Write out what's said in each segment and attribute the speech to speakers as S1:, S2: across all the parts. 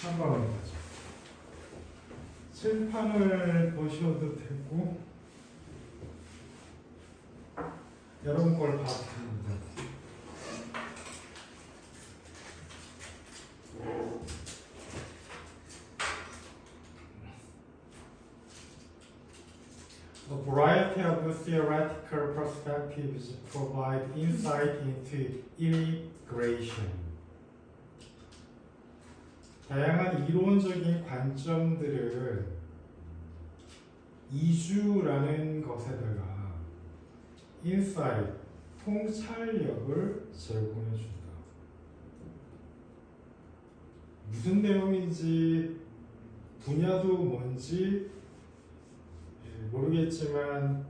S1: 3번으로 가죠. 칠판을 보셔도 되고 여러분 걸 봐도 됩니다. A variety of theoretical perspectives provide insight into immigration. 다양한 이론적인 관점들은 이주라는 것에다가 인사이트, 통찰력을 제공해준다. 무슨 내용인지 분야도 뭔지 모르겠지만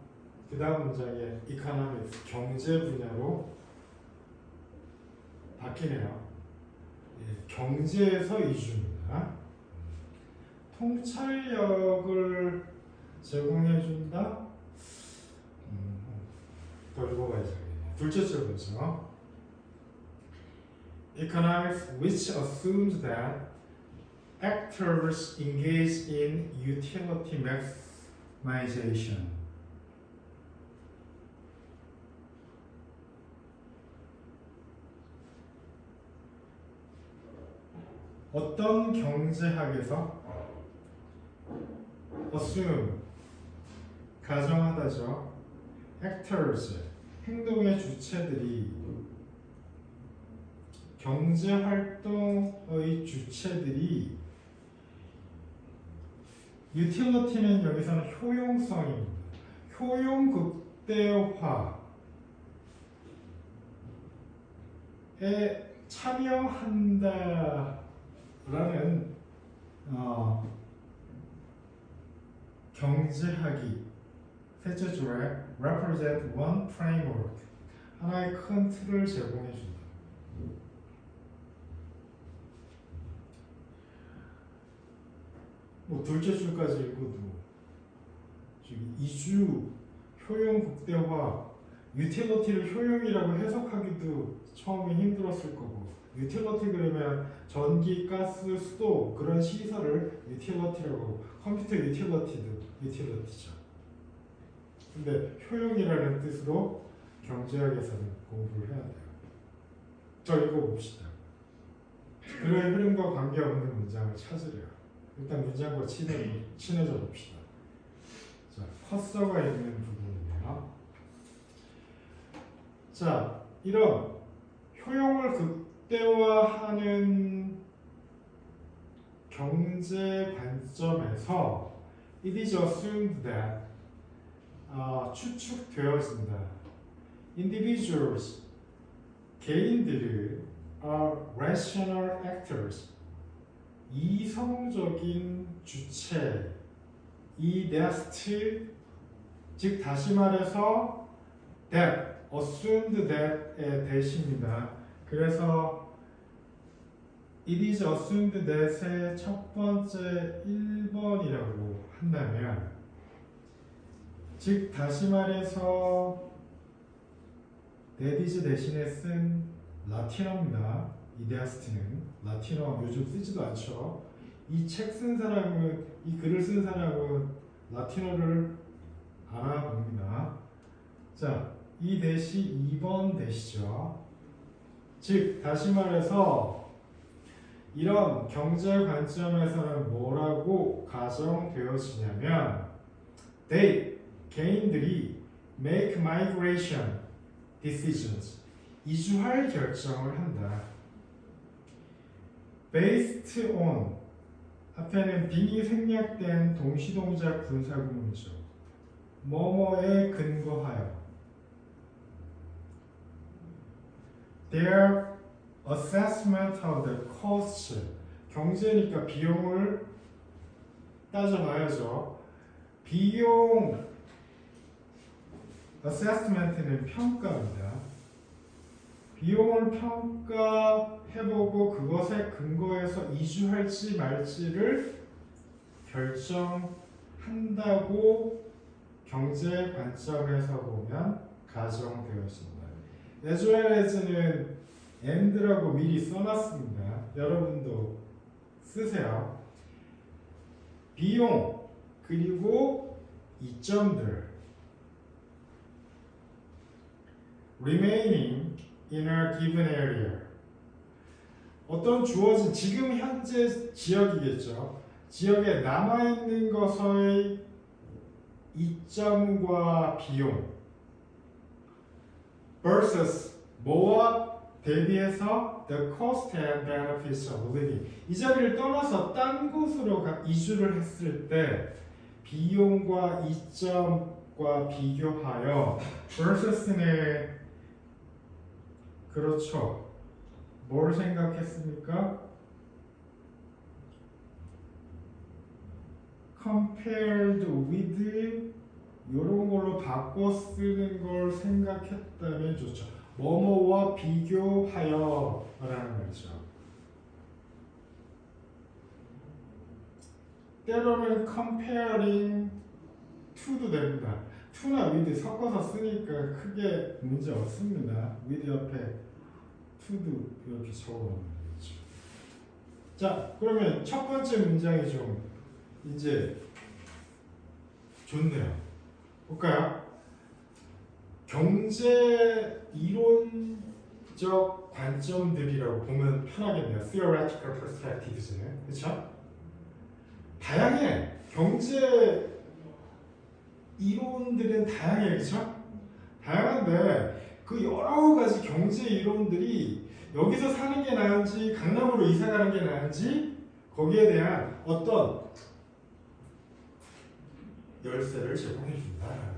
S1: 그 다음 문장에 이코노믹스, 경제 분야로 바뀌네요. 경제에서 이주입니다. 통찰력을 제공해준다? 더 읽어봐야죠. 둘째 줄 보죠. Economics which assumes that actors engage in utility maximization. 어떤 경제학에서 assume 가정하다죠. actors 행동의 주체들이 경제 활동의 주체들이 utility는 여기서는 효용성입니다. 효용 극대화에 참여한다라는 경제학이 셋째 줄에 represent one framework 하나의 큰 틀을 제공해준다. 뭐 둘째 줄까지 읽어도 지금 이주, 효용 극대화, 유틸리티를 효용이라고 해석하기도 처음에 힘들었을 거고 유틸리티 그러면 전기, 가스, 수도 그런 시설을 유틸리티라고 컴퓨터 유틸리티도 유틸리티죠. 근데 효용이라는 뜻으로 경제학에서는 공부를 해야 돼요. 저 읽어봅시다. 그의 흐름과 관계없는 문장을 찾으래요. 일단 문장과 친해져 봅시다. 자, 커서가 있는 부분이에요. 자, 이런 효용을 극대화하는 경제 관점에서 it is assumed that 추측되어진다. Individuals, 개인들이 are rational actors, 이성적인 주체, 이 next, 즉 다시 말해서 that, assumed that의 대시입니다. 그래서 it is assumed that의 첫 번째 1번이라고 한다면 즉 다시 말해서 that is 대신에 쓴 라틴어입니다. 이데아스트는 라틴어 요즘 쓰지도 않죠. 이 책 쓴 사람은 이 글을 쓴 사람은 라틴어를 알아봅니다. 자, 이 대시 2번 대시죠. 즉 다시 말해서 이런 경제 관점에서는 뭐라고 가정되어지냐면 they, 개인들이 make migration decisions, 이주할 결정을 한다. based on, 앞에는 being이 생략된 동시동작 분사구문이죠. 뭐뭐에 근거하여 their assessment of the cost, 경제니까 비용을 따져봐야죠. 비용 assessment는 평가입니다. 비용을 평가해보고 그것에 근거해서 이주할지 말지를 결정한다고 경제 관점에서 보면 가정되었습니다. as well as는 and라고 미리 써놨습니다. 여러분도 쓰세요. 비용 그리고 이점들 remaining in a given area 어떤 주어진 지금 현재 지역이겠죠. 지역에 남아있는 것의 이점과 비용 versus 뭐와 대비해서 the cost and benefits of living 이 자리를 떠나서 딴 곳으로 이주를 했을 때 비용과 이점과 비교하여 versus는 그렇죠. 뭘 생각했습니까? compared with 이런 걸로 바꿔 쓰는 걸 생각했다면 좋죠. 뭐뭐와 비교하여 라는 말이죠. 때로는 comparing to도 됩니다. to나 with 섞어서 쓰니까 크게 문제 없습니다. with 옆에 to도 이렇게 적어놓는 거죠. 자, 그러면 첫 번째 문장이 좀 이제 좋네요. 볼까요? 경제 이론적 관점들이라고 보면 편하겠네요. Theoretical perspectives는 그렇죠? 다양해. 경제 이론들은 다양해, 그렇죠? 다양한데 그 여러 가지 경제 이론들이 여기서 사는 게 나은지 강남으로 이사 가는 게 나은지 거기에 대한 어떤 열쇠를 제공해 준다.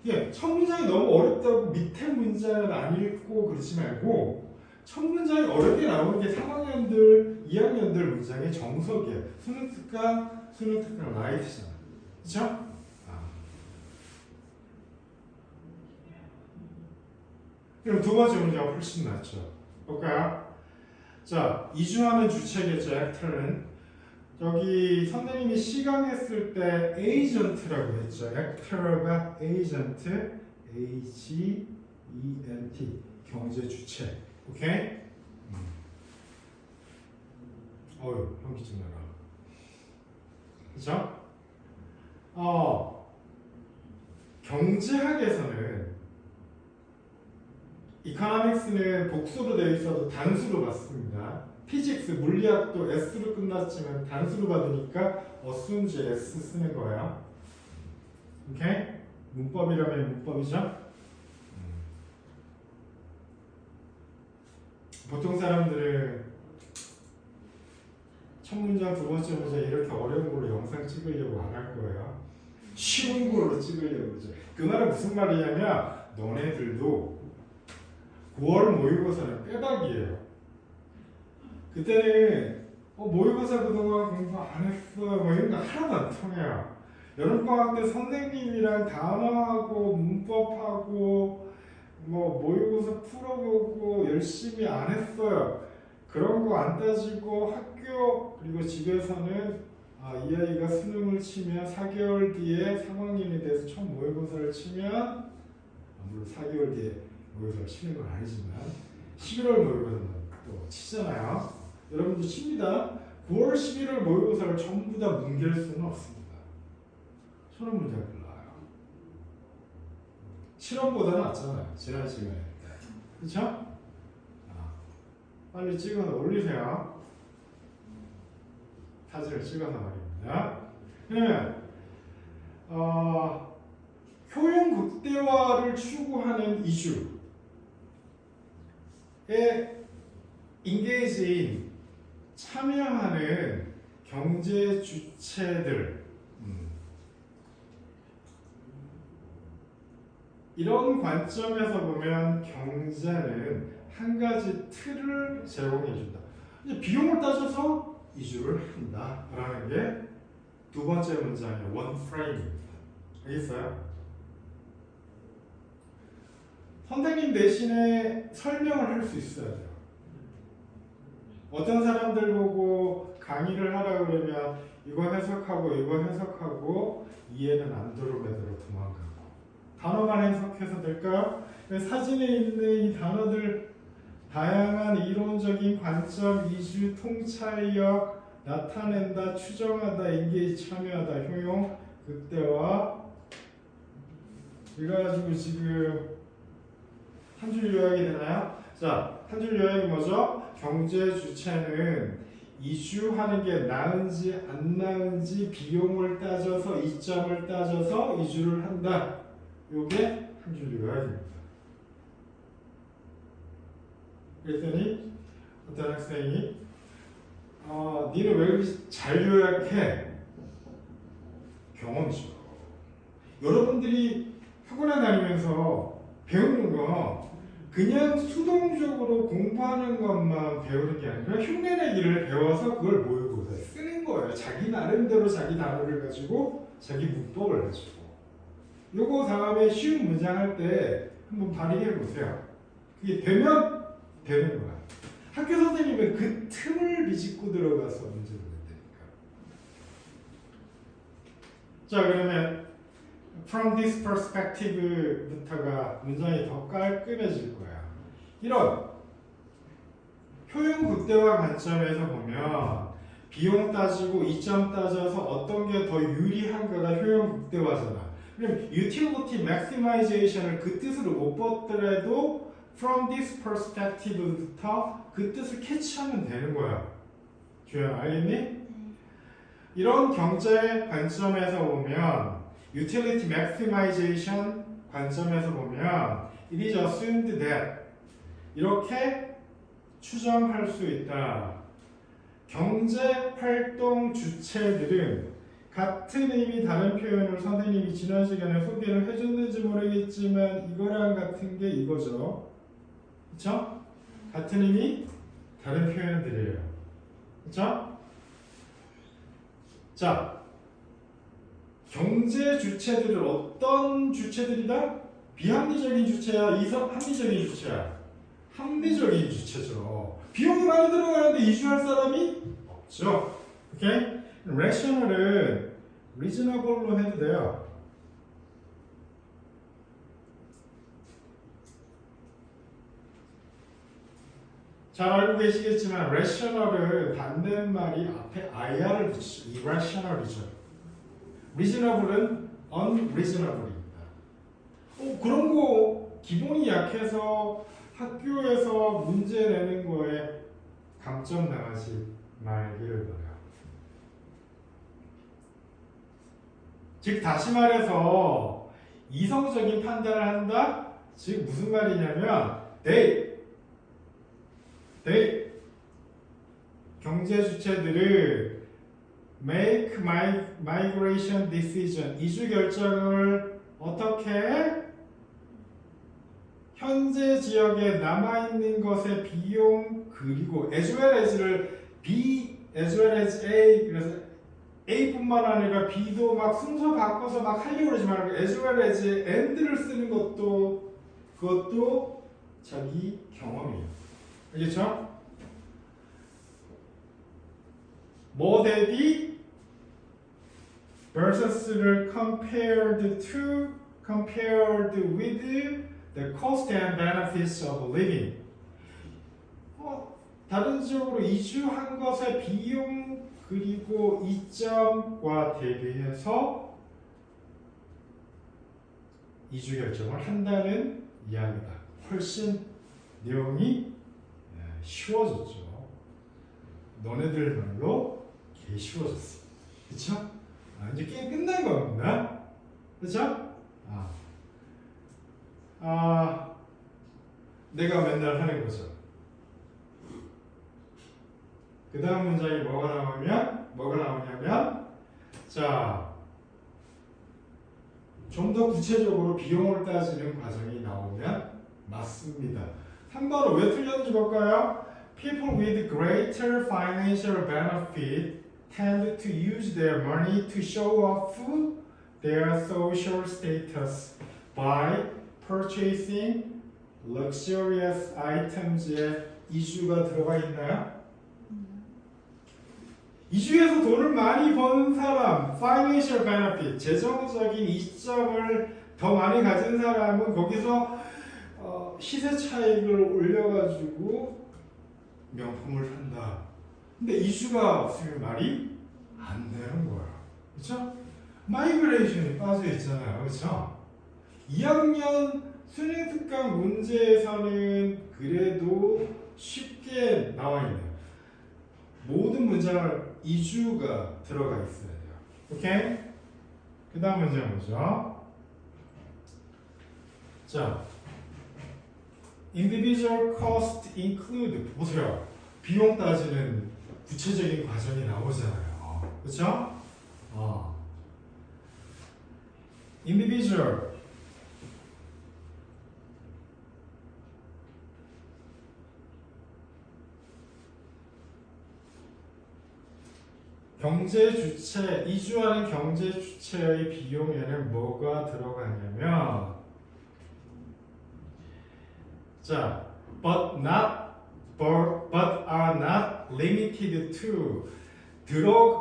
S1: 예, 첫 문장이 너무 어렵다고 밑에 문장을 안 읽고 그러지 말고 첫 문장이 어렵게 나오는 게 3학년들, 2학년들 문장의 정석이에요. 수능 특강 라이트잖아. 그렇죠? 그럼 두 번째 문제가 훨씬 낫죠. 볼까요? 자, 이주하는 주체겠죠. 액터는 여기 선생님이 시강했을 때 에이전트라고 했죠. 액터가 에이전트, H-E-N-T, 경제 주체. 오케이? 어휴, 현기증 나라. 그죠? 경제학에서는 이코노믹스는 복수로 되어 있어도 단수로 받습니다. 피직스, 물리학도 S로 끝났지만 단수로 받으니까 assumes S 쓰는 거예요. 오케이? 문법이라면 문법이죠? 보통 사람들은 첫 문장, 두 번째 문장 이렇게 어려운 걸로 영상 찍으려고 안 할 거예요. 쉬운 걸로 찍으려고 그러죠. 그 말은 무슨 말이냐면 너네들도 9월 모의고사는 빼박이에요. 그때는 모의고사 그동안 공부 안 했어 뭐 이런 거 하나도 안 통해요. 여름방학 때 선생님이랑 단어하고 문법하고 뭐 모의고사 풀어보고 열심히 안 했어요. 그런 거 안 따지고 학교 그리고 집에서는 이 아이가 수능을 치면 4개월 뒤에 3학년이 돼서 첫 모의고사를 치면 물론 4개월 뒤에 모의고사를 치는 건 아니지만 11월 모의고사는 또 치잖아요. 여러분도 칩니다. 9월 11월 모의고사를 전부 다 뭉갤 수는 없습니다. 서른 문제가 나와요. 실험보다는 낫잖아요. 지난 시간에. 그렇죠? 빨리 찍어서 올리세요. 사진을 찍어서 말입니다. 그러면 효용 극대화를 추구하는 이주에 인게이지인 참여하는 경제 주체들 이런 관점에서 보면 경제는 한 가지 틀을 제공해 준다. 이제 비용을 따져서 이주를 한다라는 게 두 번째 문장의 원 프레임입니다. 알겠어요? 선생님 대신에 설명을 할 수 있어야 돼요. 어떤 사람들 보고 강의를 하라 그러면 이거 해석하고 이해는 안드로메다로 도망가고 단어만 해석해서 될까요? 사진에 있는 이 단어들 다양한 이론적인 관점, 이주, 통찰력, 나타낸다, 추정하다, 인게이지 참여하다, 효용, 극대화. 이래가지고 지금 한 줄 요약이 되나요? 자, 한 줄 요약이 뭐죠? 경제 주체는 이주하는 게 나은지 안 나은지 비용을 따져서 이점을 따져서 이주를 한다. 요게 한 줄 요약입니다. 그랬더니 어떤 학생이 니는 왜 그렇게 잘 요약해? 경험이죠. 여러분들이 학원에 다니면서 배우는 거 그냥 수동적으로 공부하는 것만 배우는 게 아니라 흉내내기를 배워서 그걸 모의고사에 쓰는 거예요. 자기 나름대로 자기 단어를 가지고 자기 문법을 가지고. 요거 다음에 쉬운 문장 할 때 한번 발휘해 보세요. 그게 되면 되는 거야. 학교 선생님은 그 틈을 비집고 들어가서 문제를 낸다니까. 자, 그러면 from this perspective부터가 문장이 더 깔끔해질 거야. 이런 효용 극대화 관점에서 보면 비용 따지고 이점 따져서 어떤 게 더 유리한가가 효용 극대화잖아. 그럼 utility maximization을 그 뜻으로 못 봤더라도 from this perspective부터 그 뜻을 캐치하면 되는 거야. 주연 알겠니? 이런 경제 관점에서 보면 utility maximization 관점에서 보면 it is assumed that 이렇게 추정할 수 있다. 경제 활동 주체들은 같은 의미 다른 표현을 선생님이 지난 시간에 소개를 해줬는지 모르겠지만 이거랑 같은 게 이거죠. 그쵸? 같은 의미 다른 표현들이에요. 그쵸? 자, 경제 주체들은 어떤 주체들이다? 비합리적인 주체야? 합리적인 주체야? 합리적인 주체죠. 비용이 많이 들어가는데 이주할 사람이 없죠. 오케이? rational은 reasonable로 해도 돼요. 잘 알고 계시겠지만 rational은 반대말이 앞에 ir을 붙이죠. irrational이죠. reasonable은 unreasonable입니다. 그런 거 기본이 약해서 학교에서 문제 내는 거에 감점 당하지 말기를 바라요. 즉 다시 말해서 이성적인 판단을 한다? 즉 무슨 말이냐면 they 경제 주체들은 make migration decision 이주 결정을 어떻게 해? 현재 지역에 남아있는 것의 비용 그리고 as well as를 B as well as A 그래서 A뿐만 아니라 B도 막 순서 바꿔서 막 하려고 그러지 말고 as well as and를 쓰는 그것도 자기 경험이에요. 알겠죠? 뭐 대비 versus를 compared with the cost and benefits of living. 다른 지역으로 이주한 것의 비용 그리고 이점과 대비해서 이주 결정을 한다는 이야기다. 훨씬 내용이 쉬워졌죠. 너네들 말로 개 쉬워졌어. 그쵸? 이제 게임 끝난 겁니다. 그쵸? 내가 맨날 하는 거죠. 그 다음 문장이 뭐가 나오냐면 자, 좀 더 구체적으로 비용을 따지는 과정이 나오면 맞습니다. 3번은 왜 틀렸는지 볼까요? People with greater financial benefit tend to use their money to show off their social status by purchasing luxurious items에 이주가 들어가 있나요? 이주에서 돈을 많이 버는 사람, financial benefit, 재정적인 이점을 더 많이 가진 사람은 거기서 시세 차익을 올려가지고 명품을 산다. 근데 이주가 없으면 말이 안 되는 거야. 그렇죠? 마이그레이션이 빠져 있잖아요. 그렇죠? 2학년 수능 특강 문제에서는 그래도 쉽게 나와 있네요. 모든 문장을 이주가 들어가 있어야 돼요. 오케이? 그 다음 문제 보죠. 자, individual cost include 보세요. 비용 따지는 구체적인 과정이 나오잖아요. 그렇죠? individual 경제 주체, 이주하는 경제 주체의 비용에는 뭐가 들어가냐면 자, but are not limited to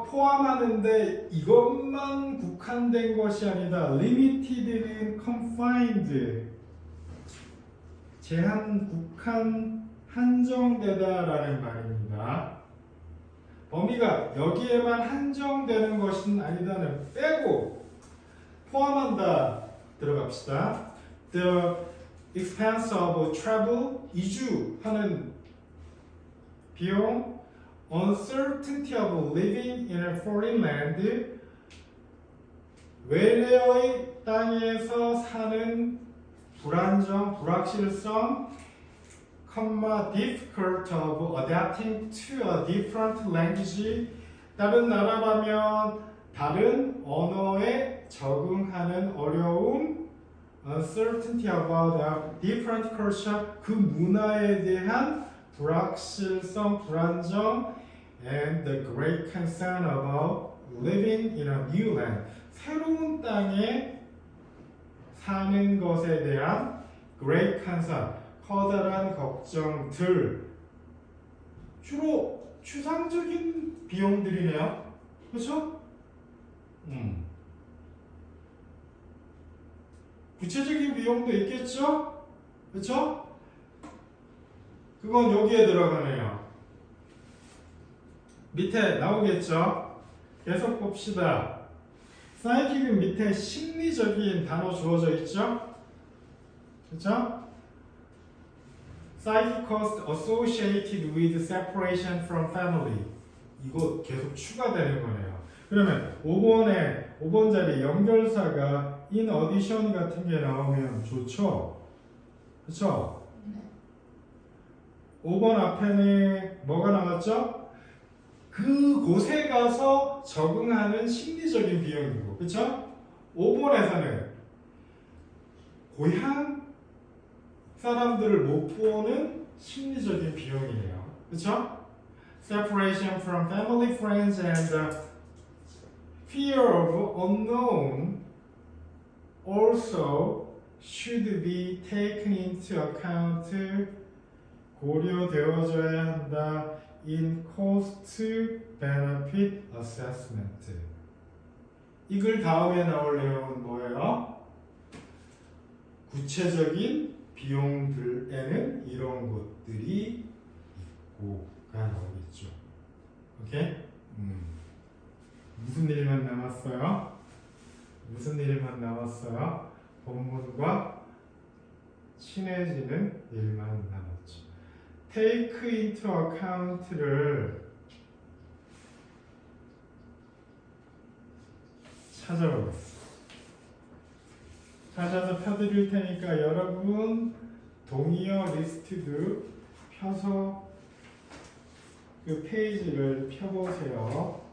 S1: 포함하는데 이것만 국한된 것이 아니다. limited는 confined 제한, 국한, 한정되다라는 말입니다. 범위가 여기에만 한정되는 것은 아니다는 빼고 포함한다 들어갑시다. The expense of travel 이주하는 비용, uncertainty of living in a foreign land 외래의 땅에서 사는 불안정, 불확실성, difficult of adapting to a different language 다른 나라라면 다른 언어에 적응하는 어려움 uncertainty about a different culture 그 문화에 대한 불확실성, 불안정 and the great concern about living in a new land 새로운 땅에 사는 것에 대한 great concern 커다란 걱정들 주로 추상적인 비용들이네요. 그렇죠? 구체적인 비용도 있겠죠? 그렇죠? 그건 여기에 들어가네요. 밑에 나오겠죠? 계속 봅시다. 사이킥은 밑에 심리적인 단어 주어져 있죠? 그렇죠? Psychic cost associated with separation from family. 이거 계속 추가되는 거네요. 그러면 5번 자리 연결사가 in addition 같은 게 나오면 좋죠? 그렇죠? 5번 앞에는 뭐가 나왔죠? 그곳에 가서 적응하는 심리적인 비용이고, 그렇죠? 5번에서는 고향 사람들을 못 보는 심리적인 비용이에요. 그렇죠? Separation from family, friends, and fear of unknown also should be taken into account. 고려되어져야 한다. In cost benefit assessment. 이글 다음에 나올 내용은 뭐예요? 구체적인 비용들에는 이런 것들이 있고가 나오겠죠. 오케이? 무슨 일만 남았어요? 무슨 일만 남았어요? 본문과 친해지는 일만 남았죠. Take into account를 찾아보겠습니다. 찾아서 펴드릴 테니까 여러분 동의어 리스트도 펴서 그 페이지를 펴보세요.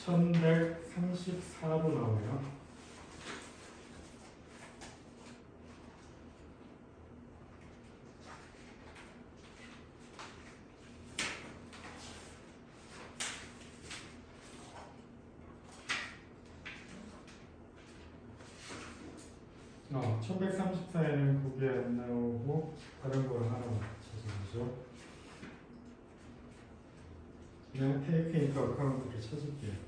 S1: 1134로 나오네요. 어, 1134에는 그게 안 나오고 다른 거를 하나 찾아보죠. 그냥 테이크 인터 어카운트를 찾을게요.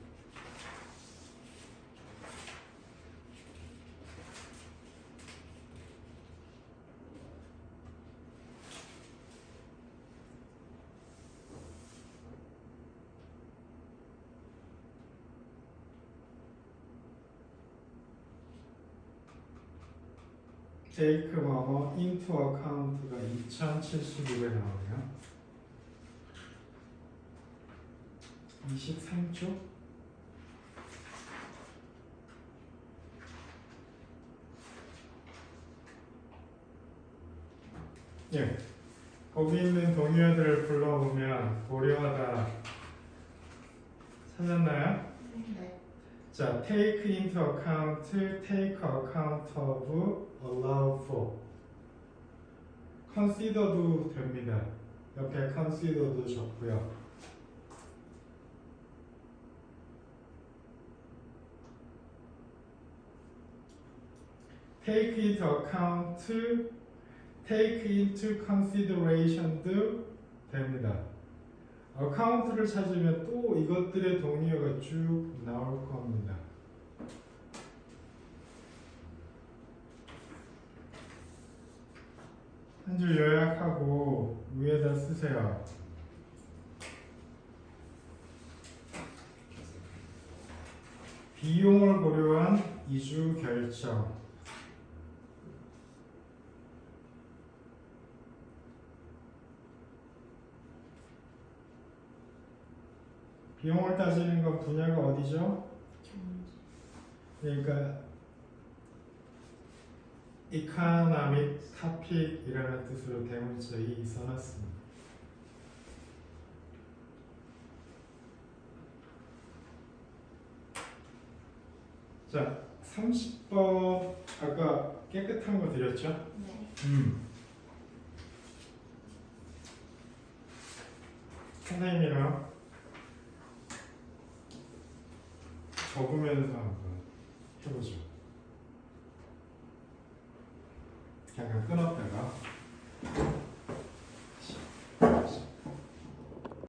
S1: take 뭐뭐 into account가 2076에 나오네요. 23초? 예. 거기 있는 동의어들을 불러보면 고려하다 찾았나요?
S2: 네.
S1: 자, take into account, take account of, allow for. consider도 됩니다. 옆에 consider도 적고요. take into account, take into consideration도 됩니다. account를 찾으면 또 이것들의 동의어가 쭉 나올 겁니다. 한 줄 요약하고 위에다 쓰세요. 비용을 고려한 이주 결정. 비용을 따지는 건 분야가 어디죠? 그러니까 economic topic이라는 뜻으로 대문자 이 써놨습니다. 자, 30번 아까 깨끗한 거 드렸죠?
S2: 네.
S1: 선생님이랑 적으면서 한번 해보죠. 잠깐 끊었다가